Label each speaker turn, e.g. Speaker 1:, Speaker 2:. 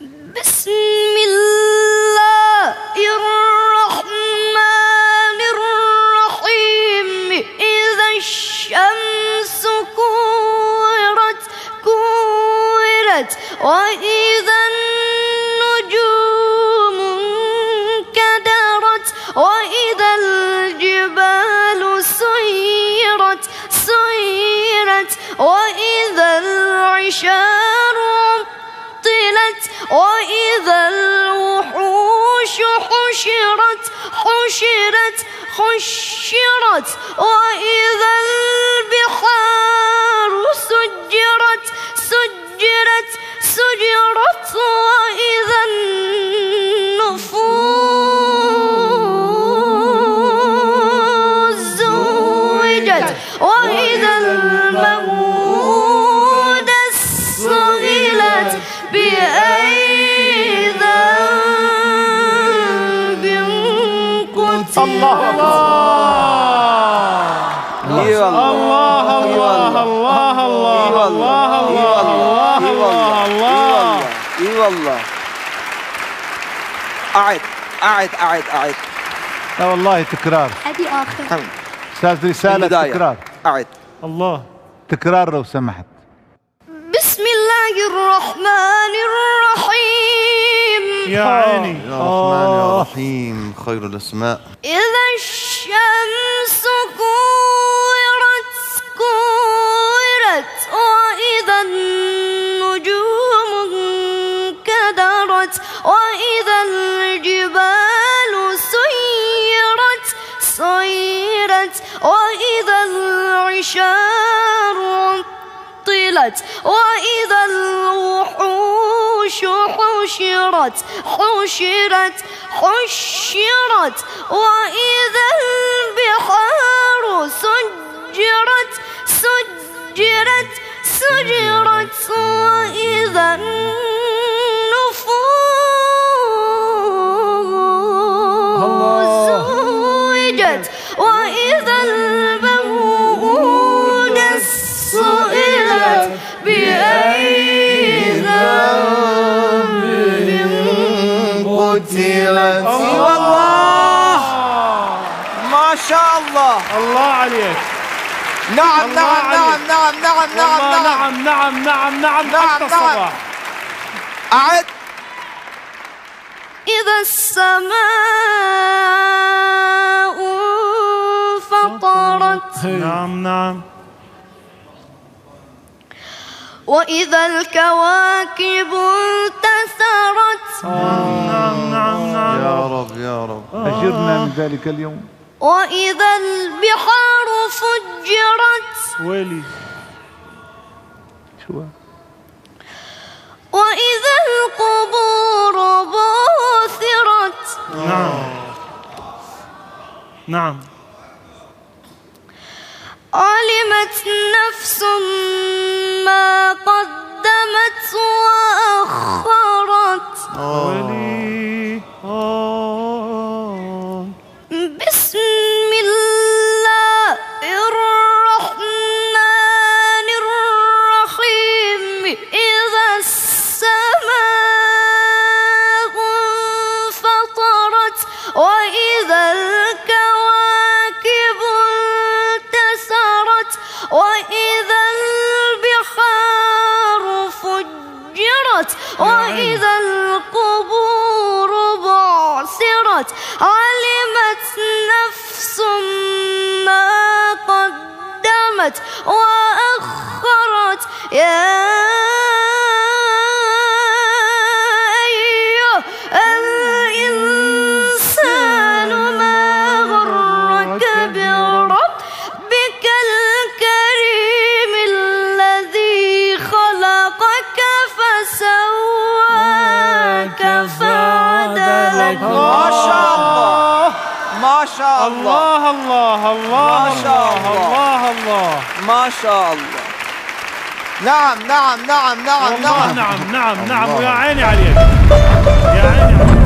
Speaker 1: بسم الله الرحمن الرحيم. إذا الشمس كورت وإذا النجوم انكدرت وإذا الجبال سيرت وإذا العشار عطلت وإذا الوحوش حشرت وإذا البحار سجرت وإذا النفوس زوجت وإذا الموءودة سئلت بأي ذنب قتلت.
Speaker 2: الله
Speaker 3: اي والله. أعد.
Speaker 2: لا والله تكرار.
Speaker 1: هذه آخر.
Speaker 2: أستاذ رسالة تكرار.
Speaker 3: أعد.
Speaker 2: الله تكرار لو سمحت.
Speaker 1: بسم الله الرحمن الرحيم.
Speaker 2: يا عيني
Speaker 4: يا رحمن يا رحيم خير الأسماء.
Speaker 1: إذا الشمس كورت وإذا النجوم انكدرت وإذا الجبال سيرت وإذا العشار عطلت وإذا الوحوش حشرت وإذا البحار سجرت وإذا النفوس زوجت وإذا الموءودة سئلت بأي ذنب قتلت.
Speaker 3: اي والله ما شاء الله.
Speaker 2: الله عليك.
Speaker 3: نعم
Speaker 2: حتى الصباح.
Speaker 3: أعد.
Speaker 1: إذا السماء انفطرت
Speaker 2: نعم
Speaker 1: وإذا الكواكب انتثرت
Speaker 2: نعم
Speaker 4: يا رب
Speaker 2: أجرنا من ذلك اليوم.
Speaker 1: وإذا البحار فجرت
Speaker 2: ويلي شو
Speaker 1: وإذا القبور بعثرت.
Speaker 2: نعم
Speaker 1: علمت نفس ما قدمت وأخرت.
Speaker 2: ويلي
Speaker 1: بسم الله الرحمن الرحيم. إذا السماء انفطرت وإذا الكواكب انتثرت وإذا البحار فجرت وإذا القبور بعثرت. علمت نفس ما قدمت وأخرت. يا أيها الإنسان ما غرك بربك الكريم الذي خلقك فسواك فعدلك.
Speaker 3: ما شاء الله ما شاء الله ما شاء الله. نعم
Speaker 2: ويا عيني عليك يا عيني عليك.